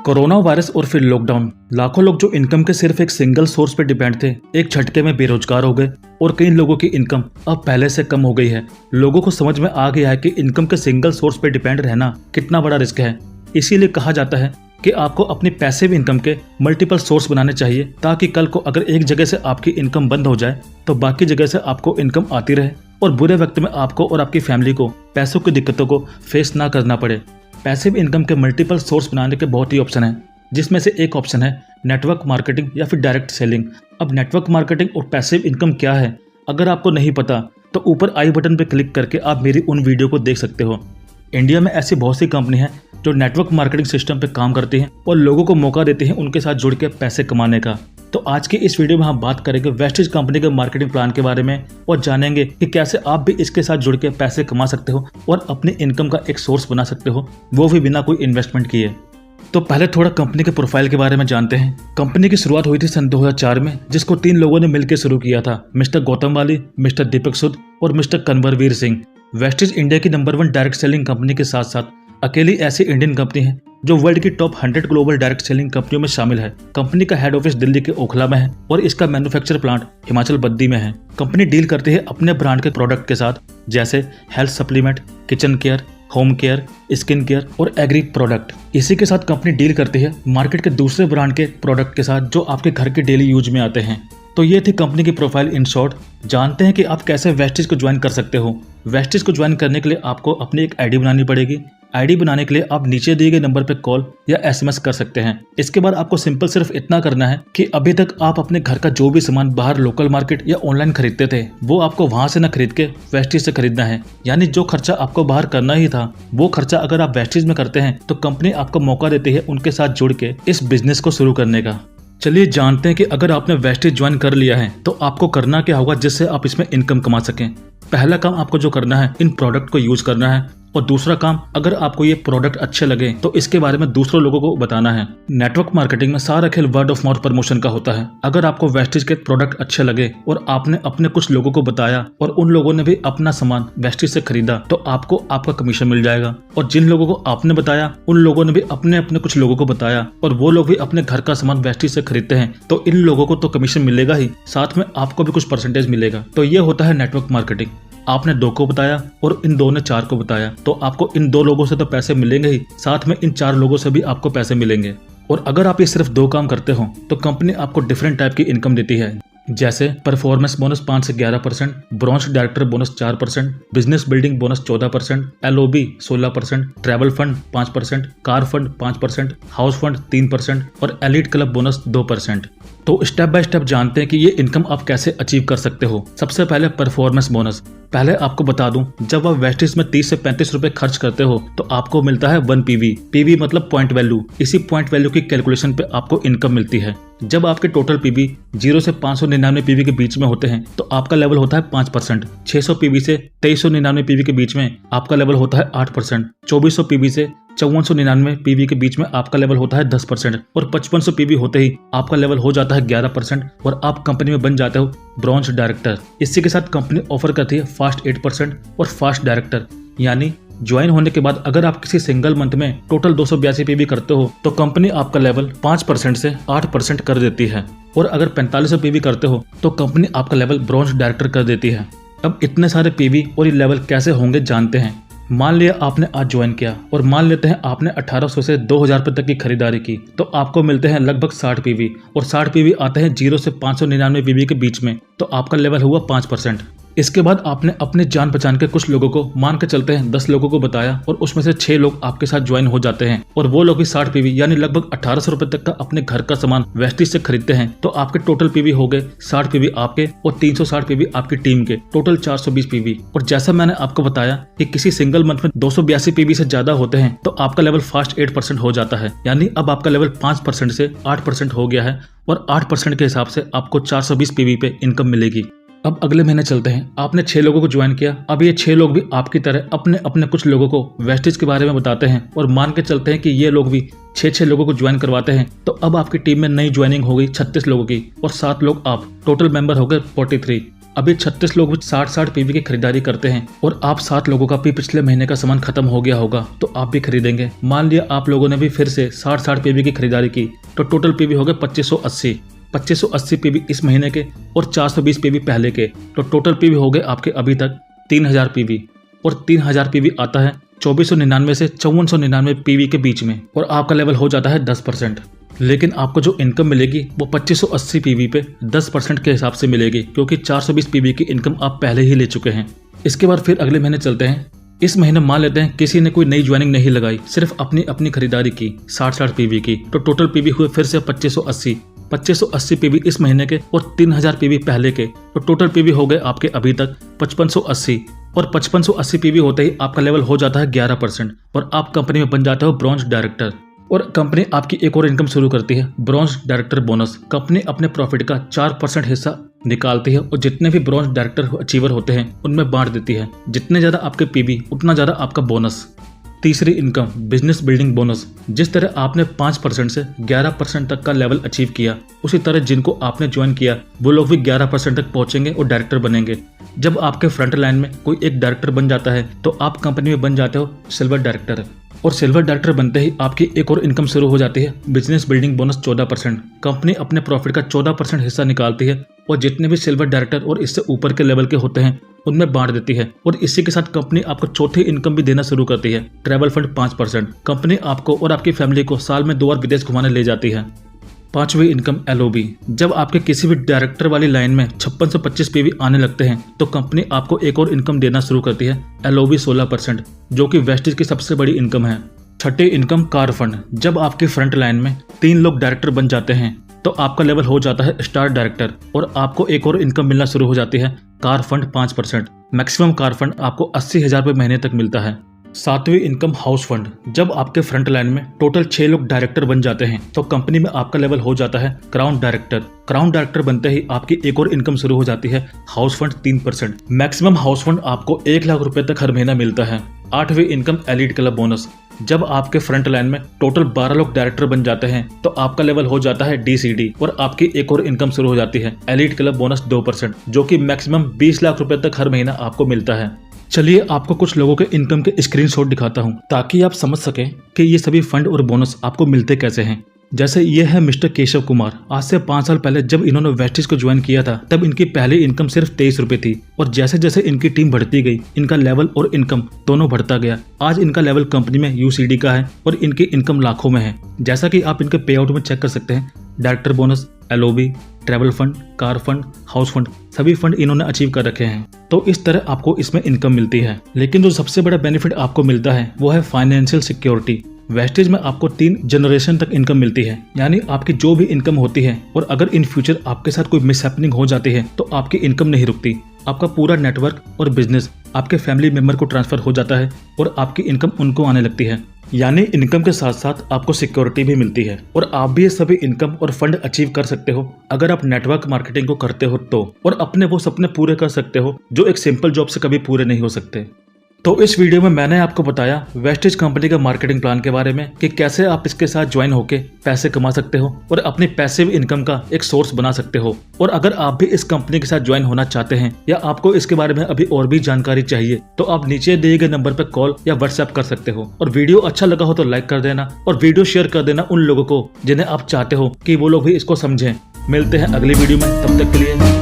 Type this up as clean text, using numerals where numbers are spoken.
Corona virus और फिर lockdown, लाखों लोग जो इनकम के सिर्फ एक सिंगल सोर्स पे डिपेंड थे, एक झटके में बेरोजगार हो गए और कई लोगों की इनकम अब पहले से कम हो गई है। लोगों को समझ में आ गया है कि इनकम के सिंगल सोर्स पे डिपेंड रहना कितना बड़ा रिस्क है। इसीलिए कहा जाता है कि आपको अपनी पैसिव इनकम के मल्टीपल सोर्स बनाने चाहिए, ताकि कल को अगर एक जगह से आपकी इनकम बंद हो जाए तो बाकी जगह से आपको इनकम आती रहे और बुरे वक्त में आपको और आपकी फैमिली को पैसों की दिक्कतों को फेस ना करना पड़े। पैसिव इनकम के मल्टीपल सोर्स बनाने के बहुत ही ऑप्शन हैं, जिसमें से एक ऑप्शन है नेटवर्क मार्केटिंग या फिर डायरेक्ट सेलिंग। अब नेटवर्क मार्केटिंग और पैसिव इनकम क्या है, अगर आपको नहीं पता तो ऊपर आई बटन पर क्लिक करके आप मेरी उन वीडियो को देख सकते हो। इंडिया में ऐसी बहुत सी कंपनी है जो नेटवर्क मार्केटिंग सिस्टम पे काम करती हैं और लोगों को मौका देती हैं उनके साथ जुड़ के पैसे कमाने का। तो आज की इस वीडियो में हम बात करेंगे वेस्टेज कंपनी के मार्केटिंग प्लान के बारे में और जानेंगे कि कैसे आप भी इसके साथ जुड़ के पैसे कमा सकते हो और अपनी इनकम का एक सोर्स बना सकते हो, वो भी बिना कोई इन्वेस्टमेंट किए। तो पहले थोड़ा कंपनी के प्रोफाइल के बारे में जानते हैं। कंपनी की शुरुआत हुई थी सन 2004 में, जिसको 3 लोगों ने मिलकर शुरू किया था, मिस्टर गौतम वाली, मिस्टर दीपक सूद और मिस्टर कन्वरवीर सिंह। वेस्टेज इंडिया की नंबर 1 डायरेक्ट सेलिंग कंपनी के साथ साथ अकेली ऐसी इंडियन कंपनी है जो वर्ल्ड की टॉप 100 ग्लोबल डायरेक्ट सेलिंग कंपनियों में शामिल है। कंपनी का हेड ऑफिस दिल्ली के ओखला में है और इसका मैन्युफैक्चर प्लांट हिमाचल बद्दी में है। कंपनी डील करती है अपने ब्रांड के प्रोडक्ट के साथ, जैसे health supplement, kitchen care, home care, skin care और एग्री प्रोडक्ट। इसी के साथ कंपनी डील करती है मार्केट के दूसरे ब्रांड के प्रोडक्ट के साथ जो आपके घर के डेली यूज में आते हैं। तो ये थी कंपनी की प्रोफाइल इन शॉर्ट। जानते हैं कि आप कैसे वेस्टेज को ज्वाइन कर सकते हो। वेस्टेज को ज्वाइन करने के लिए आपको अपनी एक आईडी बनानी पड़ेगी। आईडी बनाने के लिए आप नीचे दिए गए नंबर पर कॉल या एसएमएस कर सकते हैं। इसके बाद आपको सिंपल सिर्फ इतना करना है कि अभी तक आप अपने घर का जो भी सामान बाहर लोकल मार्केट या ऑनलाइन खरीदते थे, वो आपको वहां से न खरीद के वेस्टेज से खरीदना है। यानी जो खर्चा आपको बाहर करना ही था, वो खर्चा अगर आप वेस्टेज में करते हैं तो कंपनी आपको मौका देती है उनके साथ जुड़ के इस बिजनेस को शुरू करने का। चलिए जानते हैं कि अगर आपने वेस्टेज ज्वाइन कर लिया है तो आपको करना क्या होगा जिससे आप इसमें इनकम कमा सकें। पहला काम आपको जो करना है, इन प्रोडक्ट को यूज करना है, और दूसरा काम, अगर आपको ये प्रोडक्ट अच्छे लगे तो इसके बारे में दूसरों लोगों को बताना है। नेटवर्क मार्केटिंग में सारा खेल वर्ड ऑफ माउथ प्रमोशन का होता है। अगर आपको वेस्टेज के प्रोडक्ट अच्छे लगे और आपने अपने कुछ लोगों को बताया और उन लोगों ने भी अपना सामान वेस्टेज से खरीदा, तो आपको आपका कमीशन मिल जाएगा। और जिन लोगों को आपने बताया उन लोगों ने भी अपने अपने कुछ लोगों को बताया और वो लोग भी अपने घर का सामान वेस्टेज से खरीदते हैं, तो इन लोगों को तो कमीशन मिलेगा ही, साथ में आपको भी कुछ परसेंटेज मिलेगा। तो ये होता है नेटवर्क मार्केटिंग। आपने 2 को बताया और इन 2 ने 4 को बताया, तो आपको इन 2 लोगों से तो पैसे मिलेंगे ही, साथ में इन 4 लोगों से भी आपको पैसे मिलेंगे। और अगर आप ये सिर्फ 2 काम करते हो तो कंपनी आपको डिफरेंट टाइप की इनकम देती है, जैसे परफॉर्मेंस बोनस 5 से 11%, bronze director bonus 4%, business building bonus 14%, LOB 16%, travel fund 5%, car fund 5%, house fund 3% और एलिट क्लब बोनस 2%। तो स्टेप बाय स्टेप जानते हैं कि ये इनकम आप कैसे अचीव कर सकते हो। सबसे पहले परफॉर्मेंस बोनस। पहले आपको बता दूं, जब आप वेस्टेज में 30 से 35 रुपए खर्च करते हो तो आपको मिलता है 1 PV। PV मतलब पॉइंट वैल्यू। इसी पॉइंट वैल्यू की कैलकुलेशन पे आपको इनकम मिलती है। जब आपके टोटल PV 0 से 599 PV के बीच में होते हैं तो आपका लेवल होता है 5%। 600 PV से 2399 PV के बीच में आपका लेवल होता है 8%। 2400 PV से 5499 PV के बीच में आपका लेवल होता है 10% और 5500 PV होते ही आपका लेवल हो जाता है 11% और आप कंपनी में बन जाते हो ब्रॉन्ज डायरेक्टर। इसी के साथ कंपनी ऑफर करती है फास्ट 8% और फास्ट डायरेक्टर। यानी ज्वाइन होने के बाद अगर आप किसी सिंगल मंथ में टोटल 282 PV करते हो तो कंपनी आपका लेवल 5% से 8% कर देती है, और अगर 4500 PV करते हो तो कंपनी आपका लेवल ब्रॉन्ज डायरेक्टर कर देती है। अब इतने सारे PV और ये लेवल कैसे होंगे जानते हैं। मान लिया आपने आज ज्वाइन किया और मान लेते हैं आपने 1800 से 2000 रुपए तक की खरीदारी की, तो आपको मिलते हैं लगभग 60 PV और 60 PV आते हैं 0 से 599 PV के बीच में, तो आपका लेवल हुआ 5%। इसके बाद आपने अपने जान पहचान के कुछ लोगों को, मान के चलते हैं 10 लोगों को बताया और उसमें से 6 लोग आपके साथ ज्वाइन हो जाते हैं और वो लोग भी 60 PV यानी लगभग 1800 रुपए तक का अपने घर का सामान वेस्टेज से खरीदते हैं, तो आपके टोटल PV हो गए 60 PV आपके और 360 PV आपकी टीम के, टोटल 420 PV। और जैसा मैंने आपको बताया कि किसी सिंगल मंथ में 282 PV से ज्यादा होते हैं तो आपका लेवल फास्ट 8% हो जाता है। यानी अब आपका लेवल 5% से 8% हो गया है और 8% के हिसाब से आपको 420 PV पे इनकम मिलेगी। अब अगले महीने चलते हैं। आपने 6 लोगों को ज्वाइन किया। अब ये 6 लोग भी आपकी तरह अपने अपने कुछ लोगों को वेस्टेज के बारे में बताते हैं और मान के चलते हैं कि ये लोग भी 6 लोगों को ज्वाइन करवाते हैं, तो अब आपकी टीम में नई ज्वाइनिंग हो गई 36 लोगों की और 7 लोग आप, टोटल मेंबर हो गए 43। अभी 36 लोग 60 पीवी की खरीदारी करते हैं और आप 7 लोगों का भी पिछले महीने का सामान खत्म हो गया होगा तो आप भी खरीदेंगे। मान लिया आप लोगों ने भी फिर से 60 पीवी की खरीदारी की तो टोटल पीवी हो गए 2580 पीवी इस महीने के और 420 पीवी पहले के, तो टोटल पीवी हो गए आपके अभी तक 3000 पीवी। और 3000 पीवी आता है 2499 से 5499 पीवी के बीच में और आपका लेवल हो जाता है 10%। लेकिन आपको जो इनकम मिलेगी वो 2580 पीवी पे 10% के हिसाब से मिलेगी, क्योंकि 420 पीवी की इनकम आप पहले ही ले चुके हैं। इसके बाद फिर अगले महीने चलते हैं। इस महीने मान लेते हैं किसी ने कोई नई ज्वाइनिंग नहीं लगाई, सिर्फ अपनी खरीदारी की 60 पीवी की, तो टोटल पीवी हुए फिर से 2580 पीवी इस महीने के और 3000 पीवी पहले के, तो टोटल पीवी हो गए आपके अभी तक 5580। और 5580 पीवी होते ही आपका लेवल हो जाता है 11% और आप कंपनी में बन जाते हो ब्रॉन्ज डायरेक्टर। और कंपनी आपकी एक और इनकम शुरू करती है, ब्रॉन्ज डायरेक्टर बोनस। कंपनी अपने प्रॉफिट का 4% हिस्सा निकालती है और जितने भी ब्रॉन्ज डायरेक्टर अचीवर होते हैं उनमें बांट देती है। जितने ज्यादा आपके पीवी उतना ज्यादा आपका बोनस। तीसरी इनकम, बिजनेस बिल्डिंग बोनस। जिस तरह आपने 5% से 11% तक का लेवल अचीव किया, उसी तरह जिनको आपने ज्वाइन किया वो लोग भी 11% तक पहुंचेंगे और डायरेक्टर बनेंगे। जब आपके फ्रंट लाइन में कोई एक डायरेक्टर बन जाता है तो आप कंपनी में बन जाते हो सिल्वर डायरेक्टर। और सिल्वर डायरेक्टर बनते ही आपकी एक और इनकम शुरू हो जाती है, बिजनेस बिल्डिंग बोनस 14%। कंपनी अपने प्रॉफिट का 14% हिस्सा निकालती है और जितने भी सिल्वर डायरेक्टर और इससे ऊपर के लेवल के होते हैं उनमें बांट देती है। और इसी के साथ कंपनी आपको चौथी इनकम भी देना शुरू करती है, ट्रैवल फंड 5%। कंपनी आपको और आपकी फैमिली को साल में 2 बार विदेश घुमाने ले जाती है। पांचवी इनकम, एलओबी। जब आपके किसी भी डायरेक्टर वाली लाइन में 56 से 25 पीवी आने लगते हैं तो कंपनी आपको एक और इनकम देना शुरू करती है, एलओबी 16%, जो कि वेस्टेज की सबसे बड़ी इनकम है। छठी इनकम, कार फंड। जब आपके फ्रंट लाइन में 3 लोग डायरेक्टर बन जाते हैं तो आपका लेवल हो जाता है स्टार डायरेक्टर और आपको एक और इनकम मिलना शुरू हो जाती है, car fund 5%। Maximum car fund आपको 80,000 रुपये महीने तक मिलता है। सातवीं इनकम, हाउस फंड। जब आपके फ्रंट लाइन में टोटल 6 लोग डायरेक्टर बन जाते हैं तो कंपनी में आपका लेवल हो जाता है क्राउन डायरेक्टर। क्राउन डायरेक्टर बनते ही आपकी एक और इनकम शुरू हो जाती है, house fund 3%। Maximum house fund आपको 1 लाख रुपए तक हर महीना मिलता है। आठवीं इनकम, एलीट क्लब बोनस। जब आपके फ्रंट लाइन में टोटल 12 लोग डायरेक्टर बन जाते हैं तो आपका लेवल हो जाता है डीसीडी और आपकी एक और इनकम शुरू हो जाती है, एलीट क्लब बोनस 2%, जो कि मैक्सिमम 20 लाख रुपए तक हर महीना आपको मिलता है। चलिए आपको कुछ लोगों के इनकम के स्क्रीनशॉट दिखाता हूं ताकि आप समझ सकें कि ये सभी फंड और बोनस आपको मिलते कैसे हैं। जैसे ये है मिस्टर केशव कुमार। आज से 5 साल पहले जब इन्होंने वेस्टेज को ज्वाइन किया था तब इनकी पहली इनकम सिर्फ 23 रुपए थी और जैसे जैसे इनकी टीम बढ़ती गई इनका लेवल और इनकम दोनों बढ़ता गया। आज इनका लेवल कंपनी में यूसीडी का है और इनकी इनकम लाखों में है। जैसा कि आप इनके पे आउट में चेक कर सकते हैं, director bonus, LOB, travel fund, car fund, house fund, सभी फंड इन्होंने अचीव कर रखे हैं। तो इस तरह आपको इसमें इनकम मिलती है। लेकिन जो सबसे बड़ा बेनिफिट आपको मिलता है वो है फाइनेंशियल सिक्योरिटी। वेस्टेज में आपको 3 जनरेशन तक इनकम मिलती है, यानी आपकी जो भी इनकम होती है और अगर इन फ्यूचर आपके साथ कोई मिसहैपनिंग हो जाती है तो आपकी इनकम नहीं रुकती। आपका पूरा नेटवर्क और बिजनेस आपके फैमिली मेंबर को ट्रांसफर हो जाता है और आपकी इनकम उनको आने लगती है। यानी इनकम के साथ साथ आपको सिक्योरिटी भी मिलती है और आप भी ये सभी इनकम और फंड अचीव कर सकते हो अगर आप नेटवर्क मार्केटिंग को करते हो तो, और अपने वो सपने पूरे कर सकते हो जो एक सिंपल जॉब से कभी पूरे नहीं हो सकते। तो इस वीडियो में मैंने आपको बताया वेस्टेज कंपनी का मार्केटिंग प्लान के बारे में कि कैसे आप इसके साथ ज्वाइन होके पैसे कमा सकते हो और अपनी पैसिव इनकम का एक सोर्स बना सकते हो। और अगर आप भी इस कंपनी के साथ ज्वाइन होना चाहते हैं या आपको इसके बारे में अभी और भी जानकारी चाहिए तो आप नीचे दिए गए नंबर पर कॉल या व्हाट्सएप कर सकते हो। और वीडियो अच्छा लगा हो तो लाइक कर देना और वीडियो शेयर कर देना उन लोगों को जिन्हें आप चाहते हो कि वो लोग भी इसको समझें। मिलते हैं अगली वीडियो में, तब तक के लिए